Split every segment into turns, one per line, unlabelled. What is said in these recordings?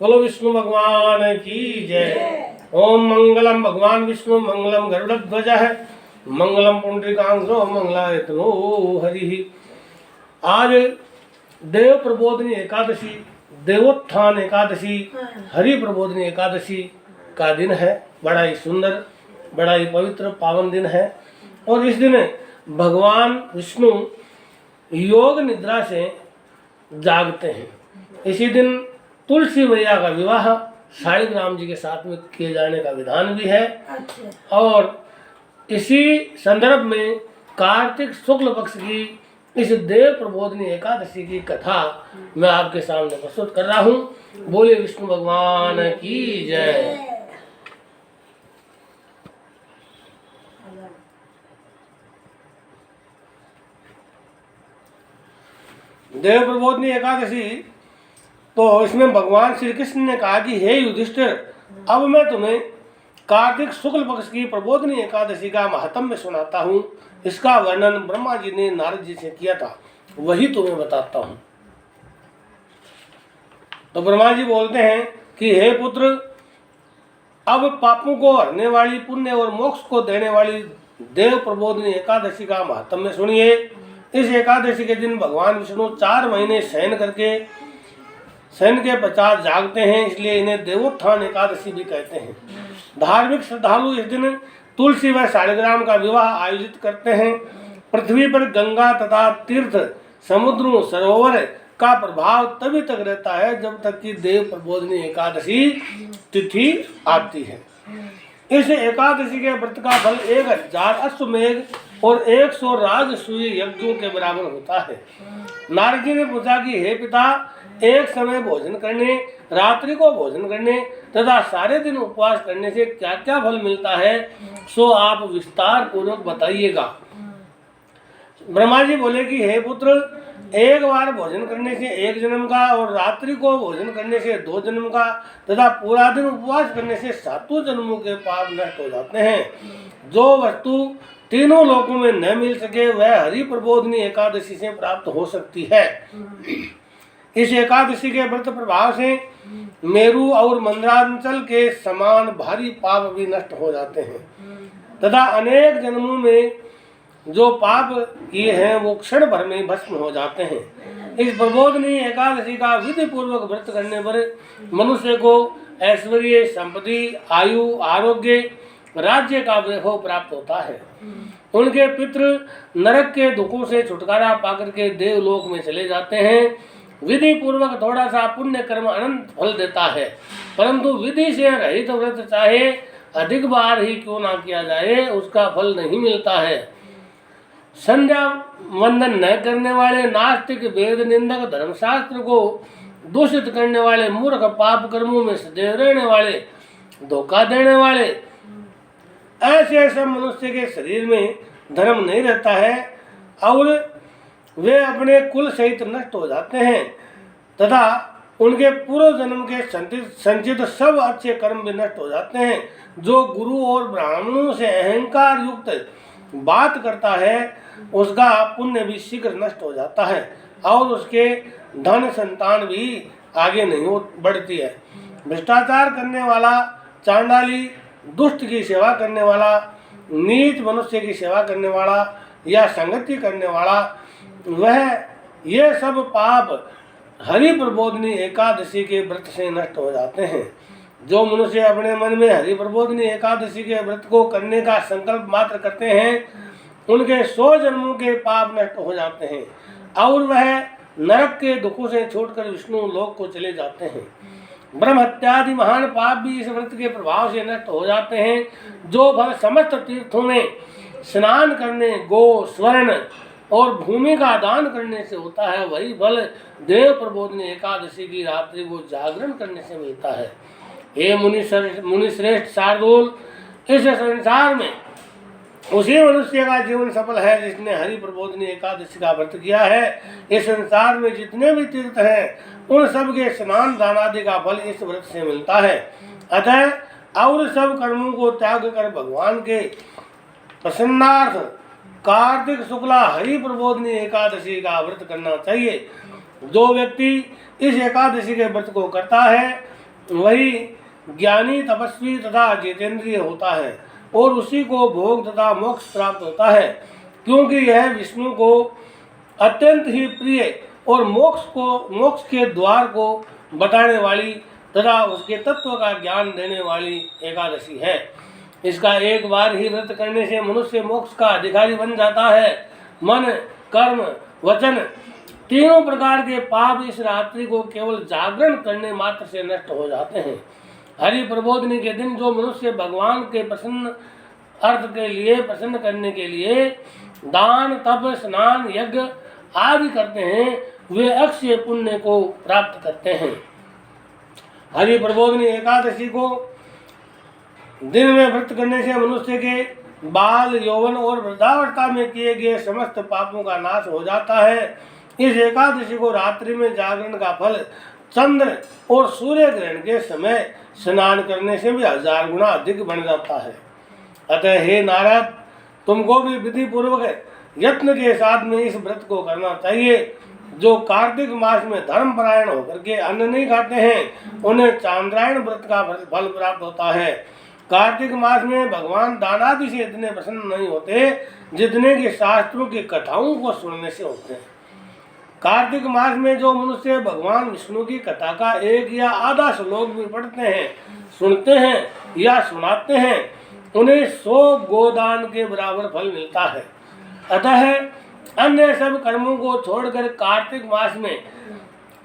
बोलो विष्णु भगवान की जय। ओम मंगलम भगवान विष्णु मंगलम गरुड़ध्वज है मंगलम पुंडरीकाक्षो मंगलायतनो हरि। आज देव प्रबोधिनी एकादशी, देवोत्थान एकादशी, हरि प्रबोधिनी एकादशी का दिन है। बड़ा ही सुंदर, बड़ा ही पवित्र पावन दिन है। और इस दिन भगवान विष्णु योग निद्रा से जागते हैं। इसी दिन तुलसी मैया का विवाह शालिग्राम जी के साथ में किए जाने का विधान भी है। और इसी संदर्भ में कार्तिक शुक्ल पक्ष की इस देव प्रबोधिनी एकादशी की कथा मैं आपके सामने प्रस्तुत कर रहा हूँ। बोले विष्णु भगवान की जय। देव प्रबोधिनी एकादशी, तो इसमें भगवान श्री कृष्ण ने कहा कि हे युधिष्ठिर, अब मैं तुम्हें कार्तिक शुक्ल पक्ष की प्रबोधिनी एकादशी का महात्म्य सुनाता हूँ। इसका वर्णन ब्रह्मा जी ने नारद जी से किया था, वही तुम्हें बताता हूँ। तो ब्रह्मा जी बोलते हैं कि हे पुत्र, अब पापों को हरने वाली, पुण्य और मोक्ष को देने वाली देव प्रबोधिनी एकादशी का महात्म्य सुनिए। इस एकादशी के दिन भगवान विष्णु 4 महीने शयन के पश्चात जागते हैं, इसलिए इन्हें देवोत्थान एकादशी भी कहते हैं। धार्मिक श्रद्धालु इस दिन तुलसी व शालिग्राम का विवाह आयोजित करते हैं। पृथ्वी पर गंगा तथा तीर्थ, समुद्रों, सरोवर का प्रभाव तभी तक रहता है जब तक कि देव प्रबोधिनी एकादशी तिथि आती है। इस एकादशी के व्रत का फल 1000 अश्वमेघ और 100 राजसूय यज्ञों के बराबर होता है। नारद जी ने पूछा कि हे पिता, एक समय भोजन करने, रात्रि को भोजन करने तथा सारे दिन उपवास करने से क्या क्या फल मिलता है, सो आप विस्तार पूर्वक बताइएगा। ब्रह्मा जी बोले कि हे पुत्र, एक बार भोजन करने से 1 जन्म का और रात्रि को भोजन करने से 2 जन्म का तथा पूरा दिन उपवास करने से 7 जन्मों के पाप नष्ट हो जाते हैं। जो वस्तु तीनों लोकों में न मिल सके वह हरि प्रबोधिनी एकादशी से प्राप्त हो सकती है। इस एकादशी के व्रत प्रभाव से मेरु और मंदरांचल के समान भारी पाप भी नष्ट हो जाते हैं तथा अनेक जन्मों में जो पाप किए हैं वो क्षण भर में भस्म हो जाते हैं। इस प्रबोधिनी एकादशी का विधि पूर्वक व्रत करने पर मनुष्य को ऐश्वर्य, संपत्ति, आयु, आरोग्य, राज्य का वैभव प्राप्त होता है। उनके पितृ नरक के दुखों से छुटकारा पाकर के देवलोक में चले जाते हैं। विधि पूर्वक थोड़ा सा पुण्य कर्म अनंत फल देता है, परंतु विधि से रहित व्रत चाहे अधिक बार ही क्यों ना किया जाए, उसका फल नहीं मिलता है। संध्या वंदन न करने वाले, नास्तिक, वेद निंदक, धर्मशास्त्र को दूषित करने वाले, मूर्ख, पाप कर्मों में सदैव रहने वाले, धोखा देने वाले, ऐसे सब मनुष्य के शरीर में धर्म नहीं रहता है और वे अपने कुल सहित नष्ट हो जाते हैं तथा उनके पूर्व जन्म के संचित सब अच्छे कर्म भी नष्ट हो जाते हैं। जो गुरु और ब्राह्मणों से अहंकार युक्त बात करता है उसका पुण्य भी शीघ्र नष्ट हो जाता है और उसके धन संतान भी आगे नहीं बढ़ती है। भ्रष्टाचार करने वाला, चांडाली, दुष्ट की सेवा करने वाला, नीच मनुष्य की सेवा करने वाला या संगति करने वाला, वह ये सब पाप हरि प्रबोधिनी एकादशी के व्रत से नष्ट हो जाते हैं। जो मनुष्य अपने मन में हरि प्रबोधिनी एकादशी के व्रत को करने का संकल्प मात्र करते हैं उनके 100 जन्मों के पाप नष्ट हो जाते हैं और वह नरक के दुखों से छोड़कर विष्णु लोक को चले जाते हैं। ब्रह्म हत्यादि महान पाप भी इस व्रत के प्रभाव से नष्ट हो जाते हैं। जो फल समस्त तीर्थों में स्नान करने, गो, स्वर्ण और भूमि का दान करने से होता है, वही फल देव प्रबोधिनी एकादशी की रात्रि को जागरण करने से मिलता है। हे मुनि श्रेष्ठ शार्दूल, इस संसार में उसी मनुष्य का जीवन सफल है जिसने हरि प्रबोधिनी एकादशी का व्रत किया है। इस संसार में जितने भी तीर्थ हैं उन सब के स्नान दान आदि का फल इस व्रत से मिलता है। अतः और सब कर्मों को त्याग कर भगवान के प्रसन्नार्थ कार्तिक शुक्ला हरि प्रबोधिनी एकादशी का व्रत करना चाहिए। जो व्यक्ति इस एकादशी के व्रत को करता है वही ज्ञानी, तपस्वी तथा जितेंद्रिय होता है और उसी को भोग तथा मोक्ष प्राप्त होता है, क्योंकि यह विष्णु को अत्यंत ही प्रिय और मोक्ष के द्वार को बताने वाली तथा उसके तत्व का ज्ञान देने वाली एकादशी है। इसका एक बार ही व्रत करने से मनुष्य मोक्ष का अधिकारी बन जाता है। मन, कर्म, वचन तीनों प्रकार के पाप इस रात्रि को केवल जागरण करने मात्र से नष्ट हो जाते हैं। हरि प्रबोधनी के दिन जो मनुष्य भगवान के प्रसन्न अर्थ के लिए प्रसन्न करने के लिए दान, तप, स्नान, यज्ञ आदि करते हैं, वे अक्षय पुण्य को प्राप्त करते हैं। हरि प्रबोधनी एकादशी को दिन में व्रत करने से मनुष्य के बाल, यौवन और वृद्धावस्था में किए गए समस्त पापों का नाश हो जाता है। इस एकादशी को रात्रि में जागरण का फल चंद्र और सूर्य ग्रहण के समय स्नान करने से भी 1000 गुना अधिक बन जाता है। अतः हे नारद, तुमको भी विधि पूर्वक यत्न के साथ में इस व्रत को करना चाहिए। जो कार्तिक मास में धर्मपरायण होकर के अन्न नहीं खाते हैं, उन्हें चांद्रायण व्रत का फल प्राप्त होता है। कार्तिक मास में भगवान दानादि से इतने प्रसन्न नहीं होते जितने कि शास्त्रों की कथाओं को सुनने से होते हैं। कार्तिक मास में जो मनुष्य भगवान विष्णु की कथा का एक या आधा श्लोक भी पढ़ते हैं, सुनते हैं या सुनाते हैं, उन्हें 100 गोदान के बराबर फल मिलता है। अतः अन्य सब कर्मों को छोड़कर कार्तिक मास में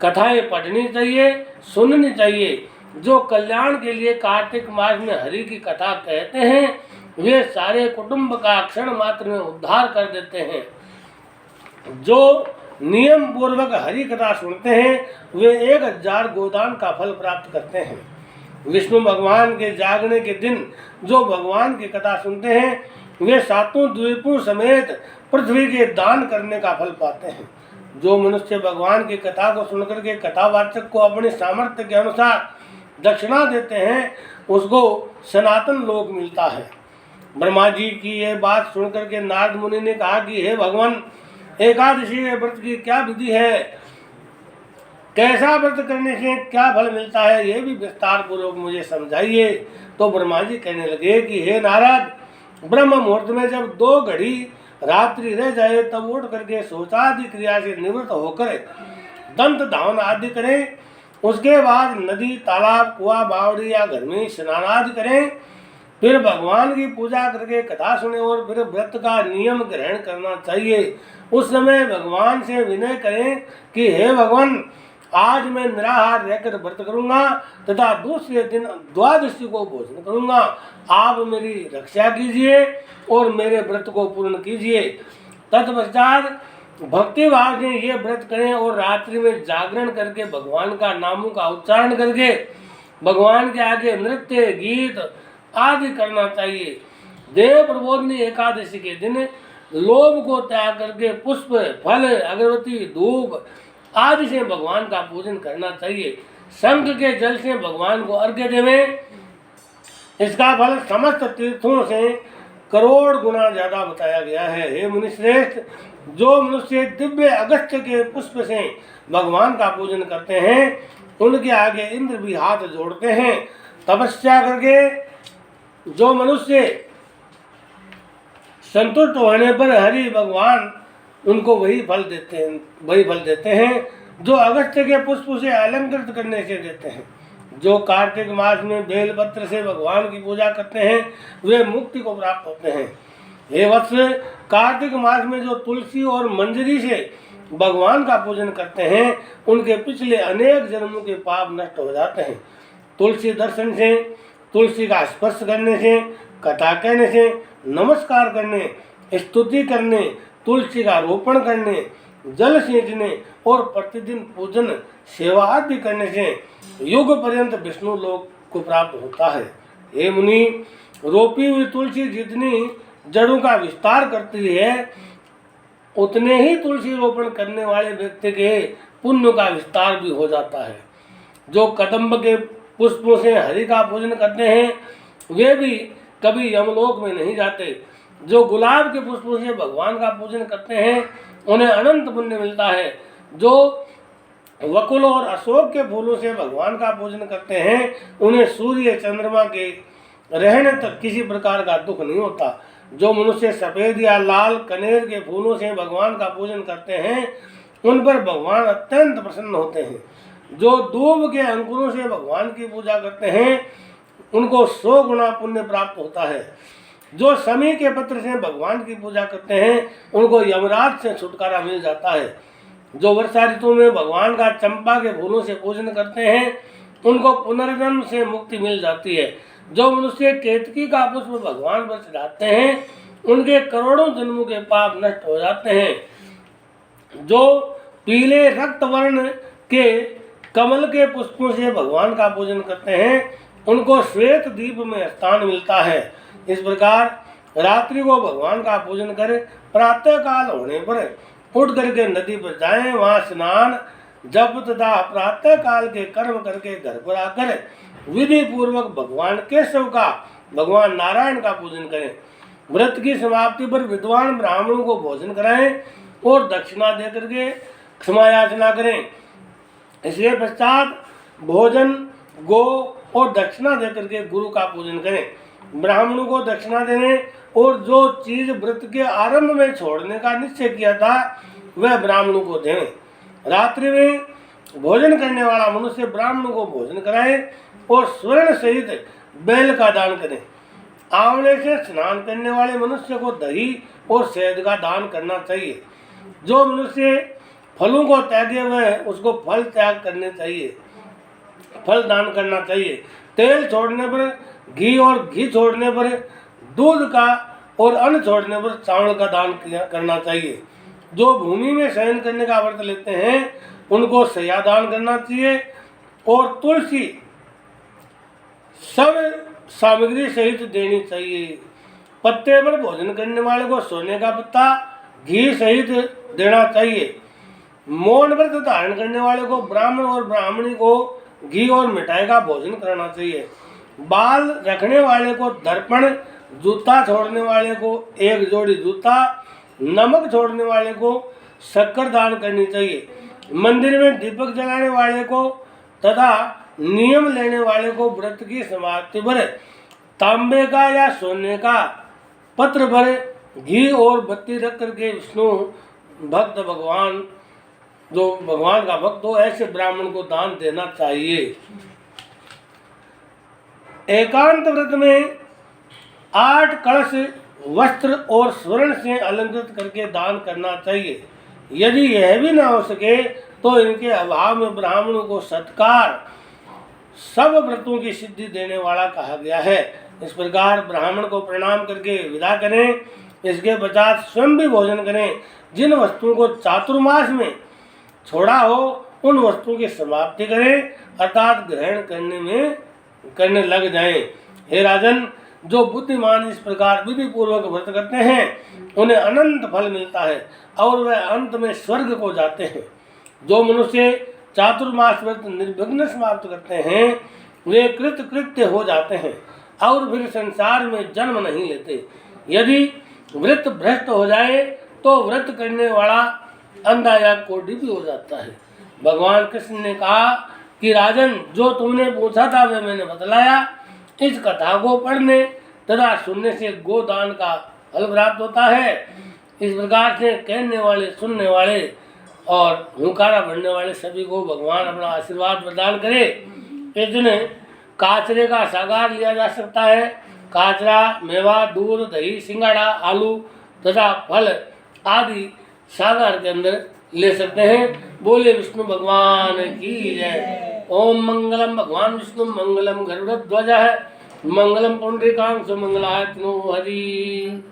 कथाएं पढ़नी चाहिए, सुननी चाहिए। जो कल्याण के लिए कार्तिक मास में हरि की कथा कहते हैं, वे सारे कुटुंब का क्षण मात्र में उद्धार कर देते हैं। जो नियम पूर्वक हरि कथा सुनते हैं, वे 1000 गोदान का फल प्राप्त करते हैं। विष्णु भगवान के जागने के दिन जो भगवान की कथा सुनते हैं, वे 7 द्वीपों समेत पृथ्वी के दान करने का फल पाते हैं। जो मनुष्य भगवान की कथा को सुनकर के कथावाचक को अपने सामर्थ्य के अनुसार दक्षिणा देते हैं, उसको सनातन लोक मिलता है। ब्रह्मा जी की यह बात सुनकर के नारद मुनि ने कहा कि हे भगवान, एकादशी व्रत की क्या विधि है, कैसा व्रत करने से क्या फल मिलता है, यह भी विस्तार पूर्वक मुझे समझाइए। तो ब्रह्मा जी कहने लगे कि हे नारद, ब्रह्म मुहूर्त में जब 2 घड़ी रात्रि रह जाए तब उठ करके शौचादि क्रिया से निवृत्त होकर दंत धावन आदि करें। उसके बाद नदी, तालाब, कुआं, बावड़ी या घर में स्नान आदि करें। फिर भगवान की पूजा करके कथा सुने और फिर व्रत का नियम ग्रहण करना चाहिए। उस समय भगवान से विनय करें कि हे भगवान, आज मैं निराहार रहकर व्रत करूंगा तथा दूसरे दिन द्वादशी को भोजन करूंगा। आप मेरी रक्षा कीजिए और मेरे व्रत को पूर्ण कीजिए। तत्पश्चात भक्ति भाव से ये व्रत करें और रात्रि में जागरण करके भगवान का नामों का उच्चारण करके भगवान के आगे नृत्य, गीत आदि करना चाहिए। देव प्रबोधनी एकादशी के दिन लोभ को त्याग करके पुष्प, फल, अगरबत्ती, धूप आदि से भगवान का पूजन करना चाहिए। शंख के जल से भगवान को अर्घ्य देवें। इसका फल समस्त तीर्थों से करोड़ गुना ज्यादा बताया गया है। हे मुनिश्रेष्ठ, जो मनुष्य दिव्य अगस्त्य के पुष्प से भगवान का पूजन करते हैं, उनके आगे इंद्र भी हाथ जोड़ते हैं। तपस्या करके जो मनुष्य संतुष्ट होने पर हरि भगवान उनको वही फल देते हैं जो अगस्त्य के पुष्प से अलंकृत करने से देते हैं। जो कार्तिक मास में बेलपत्र से भगवान की पूजा करते हैं, वे मुक्ति को प्राप्त होते हैं। हे वत्स, कार्तिक मास में जो तुलसी और मंजरी से भगवान का पूजन करते हैं, उनके पिछले अनेक जन्मों के पाप नष्ट हो जाते हैं। तुलसी दर्शन से, तुलसी का स्पर्श करने से, कथा कहने से, नमस्कार करने, स्तुति करने, तुलसी का रोपण करने, जल सींचने और प्रतिदिन पूजन सेवा आदि करने से युग पर्यंत विष्णु लोक को प्राप्त होता है। हे मुनि, रोपी हुई तुलसी जितनी जड़ों का विस्तार करती है, उतने ही तुलसी रोपण करने वाले व्यक्ति के पुण्य का विस्तार भी हो जाता है। जो कदम्ब के पुष्पों से हरि का पूजन करते हैं, वे भी कभी यमलोक में नहीं जाते। जो गुलाब के पुष्पों से भगवान का पूजन करते हैं, उन्हें अनंत पुण्य मिलता है। जो वकुल और अशोक के फूलों से भगवान का पूजन करते हैं, उन्हें सूर्य चंद्रमा के रहने तक किसी प्रकार का दुख नहीं होता। जो मनुष्य सफेद या लाल कनेर के फूलों से भगवान का पूजन करते हैं, उन पर भगवान अत्यंत प्रसन्न होते हैं। जो दूब के अंकुरों से भगवान की पूजा करते हैं, उनको 100 गुना पुण्य प्राप्त होता है। जो शमी के पत्र से भगवान की पूजा करते हैं, उनको यमराज से छुटकारा मिल जाता है। जो वर्षा ऋतु में भगवान का चंपा के फूलों से पूजन करते हैं, उनको पुनर्जन्म से मुक्ति मिल जाती है। जो मनुष्य केतकी का पुष्प भगवान पर चढ़ाते हैं, उनके करोड़ों जन्मों के पाप नष्ट हो जाते हैं। जो पीले रक्त वर्ण के कमल के पुष्पों से भगवान का पूजन करते हैं, उनको श्वेत द्वीप में स्थान मिलता है। इस प्रकार रात्रि को भगवान का पूजन कर प्रातः काल होने पर उठ करके नदी पर जाएं, वहां स्नान जप तथा प्रातः काल के कर्म करके घर पर आकर विधि पूर्वक भगवान केशव का, भगवान नारायण का पूजन करें। व्रत की समाप्ति पर विद्वान ब्राह्मणों को भोजन कराएं और दक्षिणा दे करके क्षमा याचना करें। इसके पश्चात भोजन, गो और दक्षिणा दे करके गुरु का पूजन करें। ब्राह्मणों को दक्षिणा देने और जो चीज व्रत के आरंभ में छोड़ने का निश्चय किया था, वह ब्राह्मणों को दें। रात्रि में भोजन करने वाला मनुष्य ब्राह्मणों को भोजन कराए और स्वर्ण सहित बैल का दान करें। आंवले से स्नान करने वाले मनुष्य को दही और शहद का दान करना चाहिए। जो मनुष्य फलों को त्यागे वह उसको फल त्याग करने चाहिए, फल दान करना चाहिए। तेल छोड़ने पर घी और घी छोड़ने पर दूध का और अन्न छोड़ने पर चावल का दान करना चाहिए। जो भूमि में शयन करने का व्रत लेते हैं, उनको शय्या दान करना चाहिए और तुलसी सब सामग्री सहित देनी चाहिए। पत्ते पर भोजन करने वाले को सोने का पत्ता घी सहित देना चाहिए। मौन व्रत धारण करने वाले को ब्राह्मण और ब्राह्मणी को घी और मिठाई का भोजन करना चाहिए। बाल रखने वाले को दर्पण, जूता छोड़ने वाले को एक जोड़ी जूता, नमक छोड़ने वाले को शक्कर दान करनी चाहिए। मंदिर में दीपक जलाने वाले को तथा नियम लेने वाले को व्रत की समाप्ति पर तांबे का या सोने का पत्र भर घी और बत्ती रख करके विष्णु भक्त, भगवान जो भगवान का भक्त हो, ऐसे ब्राह्मण को दान देना चाहिए। एकांत व्रत में 8 कलश वस्त्र और स्वर्ण से अलंकृत करके दान करना चाहिए। यदि यह भी न हो सके तो इनके अभाव में ब्राह्मणों को सत्कार सब व्रतों की सिद्धि देने वाला कहा गया है। इस प्रकार ब्राह्मण को प्रणाम करके विदा करें। इसके पश्चात स्वयं भी भोजन करें। जिन वस्तुओं को चातुर्मास में छोड़ा हो, उन वस्तुओं की समाप्ति करें, अर्थात ग्रहण करने लग जाएं। हे राजन, जो बुद्धिमान इस प्रकार विधि पूर्वक व्रत करते हैं, उन्हें अनंत फल मिलता है और वह अंत में स्वर्ग को जाते हैं। जो मनुष्य चातुर्मास व्रत निर्विघ्न समाप्त करते हैं, वे कृतकृत्य हो जाते हैं और फिर संसार में जन्म नहीं लेते। यदि व्रत भ्रष्ट हो जाए तो व्रत करने वाला अंधा या कोढ़ी भी हो जाता है। भगवान कृष्ण ने कहा कि राजन, जो तुमने पूछा था वह मैंने बतलाया। इस कथा को पढ़ने तथा सुनने से गोदान का फल प्राप्त होता है। इस प्रकार से कहने वाले, सुनने वाले और हुंकारा भरने वाले सभी को भगवान अपना आशीर्वाद प्रदान करे। इस दिन काचरे का सागार लिया जा सकता है। काचरा, मेवा, दूध, दही, सिंगाड़ा, आलू तथा फल आदि सागर के अंदर ले सकते हैं। बोले विष्णु भगवान की जय। ओम मंगलम भगवान विष्णु मंगलम गरुड़ध्वज है, मंगलम पुंडरीकाक्ष मंगलाय तनो हरि।